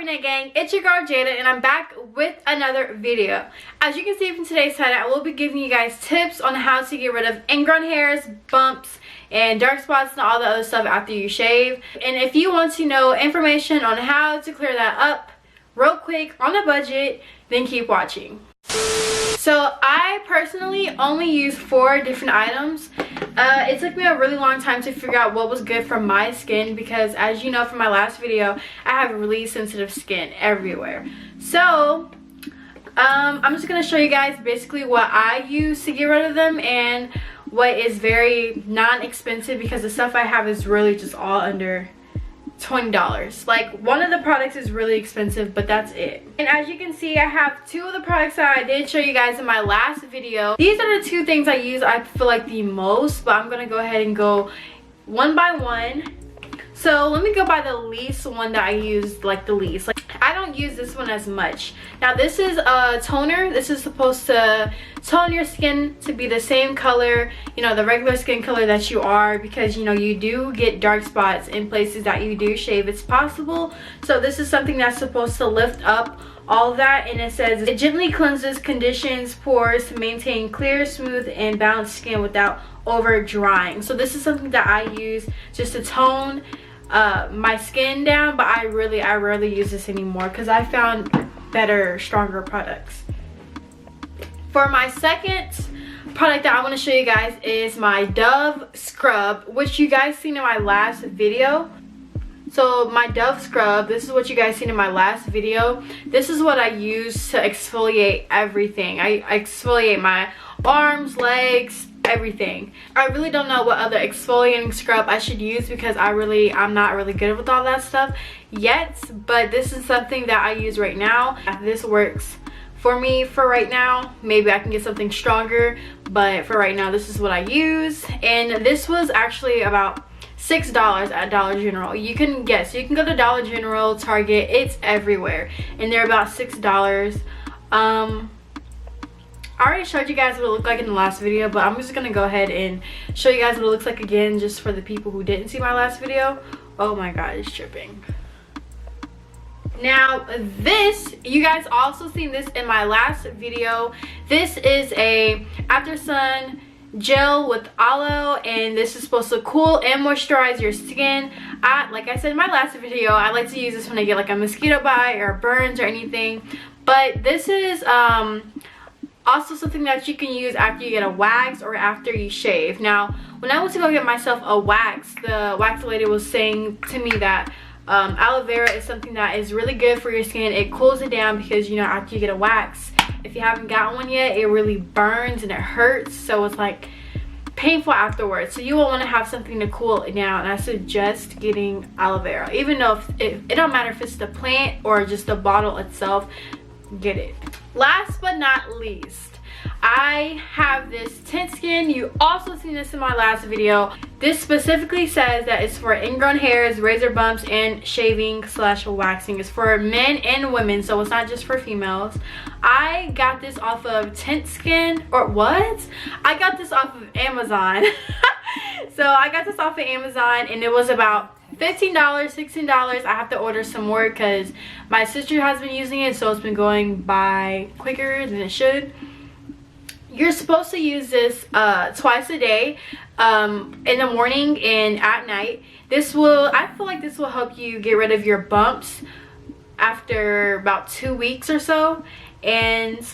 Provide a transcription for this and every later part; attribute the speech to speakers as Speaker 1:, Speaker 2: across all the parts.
Speaker 1: Internet gang, it's your girl Jada and I'm back with another video. As you can see from today's title, I will be giving you guys tips on how to get rid of ingrown hairs, bumps, and dark spots and all the other stuff after you shave. And if you want to know information on how to clear that up real quick on a budget, then keep watching. So I personally only use 4 different items. It took me a really long time to figure out what was good for my skin because, as you know from my last video, I have really sensitive skin everywhere. So I'm just going to show you guys basically what I use to get rid of them and what is very non-expensive, because the stuff I have is really just all under $20. Like, one of the products is really expensive, but that's it. And as you can see, I have 2 of the products that I did show you guys in my last video. These are the 2 things I use, I feel like, the most, but I'm gonna go ahead and go one by one. So let me go by the least one that I use, like the least. Like, I don't use this one as much. Now this is a toner. This is supposed to tone your skin to be the same color, you know, the regular skin color that you are, because you know you do get dark spots in places that you do shave. It's possible. So this is something that's supposed to lift up all of that, and it says it gently cleanses, conditions pores to maintain clear, smooth, and balanced skin without over drying. So this is something that I use just to tone my skin down, but I rarely use this anymore because I found better, stronger products. For my second product that I want to show you guys is my Dove scrub, which you guys seen in my last video. So my Dove scrub, this is what you guys seen in my last video. This is what I use to exfoliate everything. I exfoliate my arms, legs, everything. I really don't know what other exfoliating scrub I should use because I'm not really good with all that stuff yet, but this is something that I use right now. This works for me for right now. Maybe I can get something stronger, but for right now this is what I use. And this was actually about $6 at Dollar General. You can guess, you can go to Dollar General, Target, it's everywhere, and they're about $6. I already showed you guys what it looked like in the last video, but I'm just gonna go ahead and show you guys what it looks like again, just for the people who didn't see my last video. Oh my god, it's tripping. Now this, you guys also seen this in my last video. This is a after sun gel with aloe, and this is supposed to cool and moisturize your skin. Like I said in my last video, I like to use this when I get like a mosquito bite or burns or anything, but this is also something that you can use after you get a wax or after you shave. Now when I went to go get myself a wax, the wax lady was saying to me that aloe vera is something that is really good for your skin. It cools it down because, you know, after you get a wax, if you haven't gotten one yet, it really burns and it hurts, so it's like painful afterwards. So you will want to have something to cool it down, and I suggest getting aloe vera. Even though it don't matter if it's the plant or just the bottle itself, get it. Last but not least, I have this tint skin. You also seen this in my last video. This specifically says that it's for ingrown hairs, razor bumps, and shaving / waxing. It's for men and women, so it's not just for females. I got this off of Tint Skin, or what? I got this off of Amazon. So I got this off of Amazon, and it was about $15, $16. I have to order some more because my sister has been using it, so it's been going by quicker than it should. You're supposed to use this twice a day, in the morning and at night. I feel like this will help you get rid of your bumps after about 2 weeks or so, and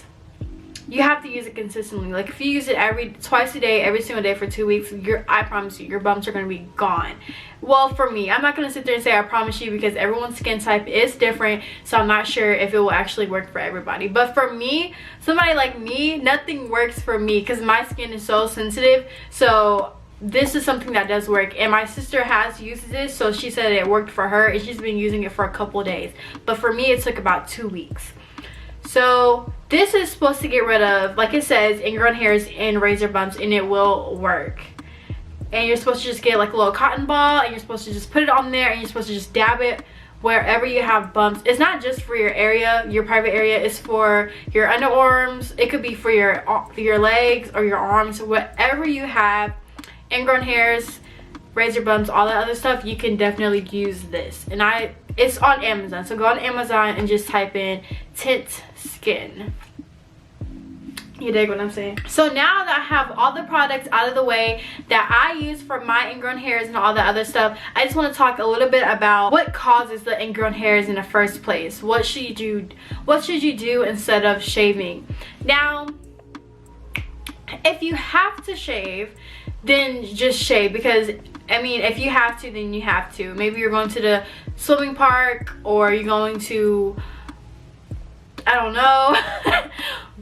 Speaker 1: you have to use it consistently. Like, if you use it twice a day, every single day for 2 weeks, I promise you, your bumps are going to be gone. Well, for me, I'm not going to sit there and say I promise you, because everyone's skin type is different, so I'm not sure if it will actually work for everybody. But for me, somebody like me, nothing works for me because my skin is so sensitive. So this is something that does work, and my sister has used this, so she said it worked for her, and she's been using it for a couple days. But for me, it took about 2 weeks. So this is supposed to get rid of, like it says, ingrown hairs and razor bumps, and it will work. And you're supposed to just get like a little cotton ball, and you're supposed to just put it on there, and you're supposed to just dab it wherever you have bumps. It's not just for your area, your private area. It's for your underarms. It could be for your legs or your arms, whatever you have ingrown hairs, razor bumps, all that other stuff. You can definitely use this, and It's on Amazon, so go on Amazon and just type in tint skin. You dig what I'm saying? So now that I have all the products out of the way that I use for my ingrown hairs and all the other stuff, I just want to talk a little bit about what causes the ingrown hairs in the first place. What should you do instead of shaving? Now, if you have to shave, then just shave, because I mean, if you have to, then you have to. Maybe you're going to the swimming park, or you're going to, I don't know.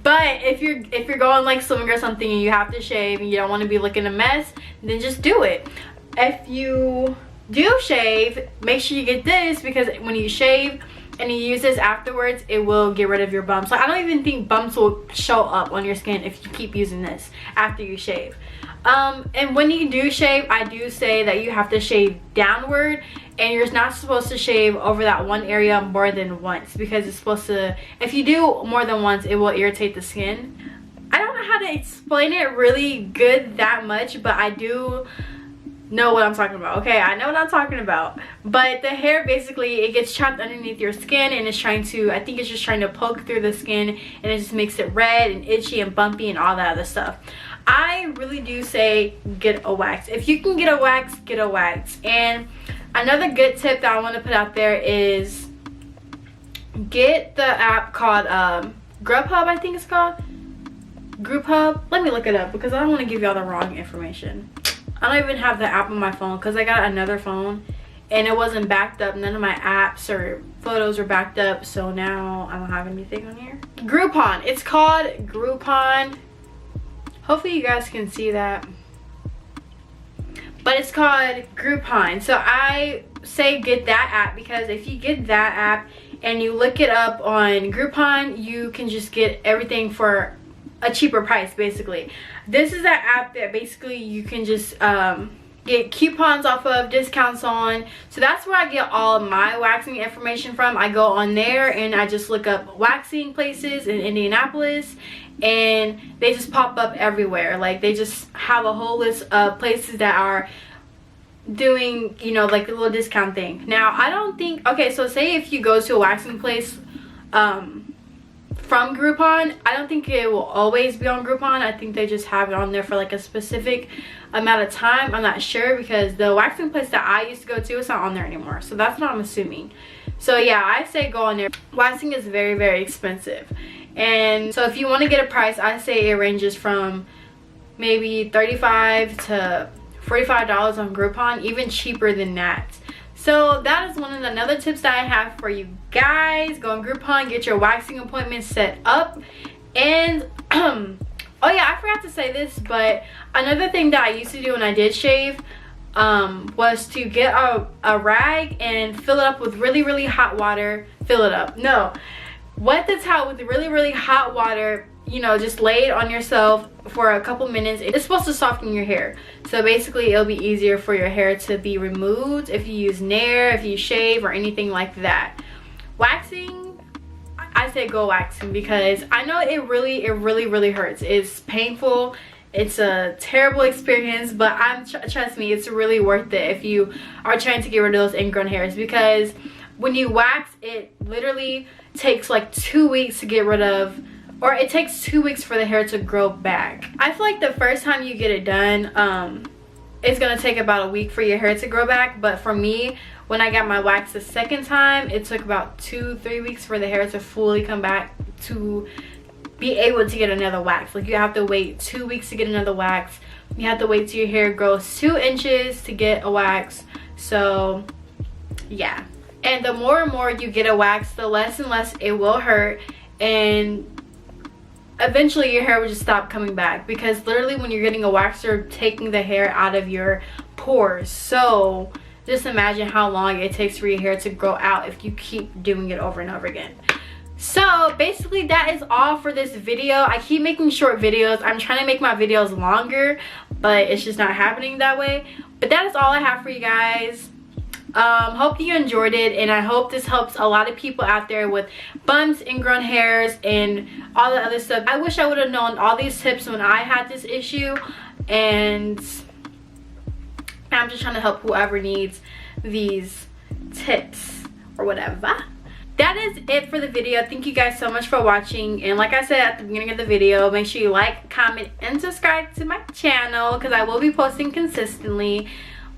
Speaker 1: But if you're going like swimming or something and you have to shave and you don't want to be looking a mess, then just do it. If you do shave, make sure you get this, because when you shave and you use this afterwards, it will get rid of your bumps. Like, I don't even think bumps will show up on your skin if you keep using this after you shave. And when you do shave, I do say that you have to shave downward, and you're not supposed to shave over that one area more than once, because it's supposed to, if you do more than once, it will irritate the skin. I don't know how to explain it really good that much, but I do know what I'm talking about. Okay, I know what I'm talking about. But the hair, basically, it gets trapped underneath your skin, and it's trying to, I think it's just trying to poke through the skin, and it just makes it red and itchy and bumpy and all that other stuff. I really do say get a wax. If you can get a wax, get a wax. And another good tip that I want to put out there is get the app called Grubhub, I think it's called. Grubhub. Let me look it up, because I don't want to give y'all the wrong information. I don't even have the app on my phone, because I got another phone and it wasn't backed up. None of my apps or photos were backed up, so now I don't have anything on here. Groupon. It's called Groupon. Hopefully you guys can see that. But it's called Groupon. So I say get that app, because if you get that app and you look it up on Groupon, you can just get everything for a cheaper price, basically. This is that app that basically you can just get coupons off of, discounts on. So that's where I get all of my waxing information from. I go on there and I just look up waxing places in Indianapolis, and they just pop up everywhere. Like, they just have a whole list of places that are doing, you know, like a little discount thing. Now, I don't think, okay, so say if you go to a waxing place from Groupon, I don't think it will always be on Groupon. I think they just have it on there for like a specific amount of time. I'm not sure, because the waxing place that I used to go to is not on there anymore, so that's what I'm assuming. So yeah, I say go on there. Waxing is very, very expensive, and so if you want to get a price, I say it ranges from maybe $35 to $45 on Groupon, even cheaper than that. So that is one of the another tips that I have for you guys. Go on Groupon, get your waxing appointment set up. And oh yeah, I forgot to say this, but another thing that I used to do when I did shave was to get a rag and fill it up with really, really hot water. Wet the towel with really, really hot water. You know, just lay it on yourself for a couple minutes. It's supposed to soften your hair, so basically it'll be easier for your hair to be removed if you use Nair, if you shave, or anything like that. Waxing, I say go waxing, because I know it really hurts. It's painful, it's a terrible experience, but trust me, it's really worth it if you are trying to get rid of those ingrown hairs, because when you wax, it literally takes like 2 weeks to get rid of, or it takes 2 weeks for the hair to grow back. I feel like the first time you get it done, it's gonna take about a week for your hair to grow back. But for me, when I got my wax the second time, it took about 2-3 weeks for the hair to fully come back to be able to get another wax. Like, you have to wait 2 weeks to get another wax. You have to wait till your hair grows 2 inches to get a wax. So yeah, and the more and more you get a wax, the less and less it will hurt, and eventually your hair will just stop coming back, because literally when you're getting a wax, you're taking the hair out of your pores. So just imagine how long it takes for your hair to grow out if you keep doing it over and over again. So basically that is all for this video. I keep making short videos. I'm trying to make my videos longer, but it's just not happening that way. But that is all I have for you guys. Hope you enjoyed it, and I hope this helps a lot of people out there with bumps, ingrown hairs, and all the other stuff. I wish I would have known all these tips when I had this issue, and I'm just trying to help whoever needs these tips or whatever. That is it for the video. Thank you guys so much for watching, and like I said at the beginning of the video, make sure you like, comment, and subscribe to my channel because I will be posting consistently.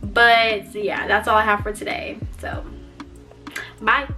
Speaker 1: But yeah, that's all I have for today, so bye.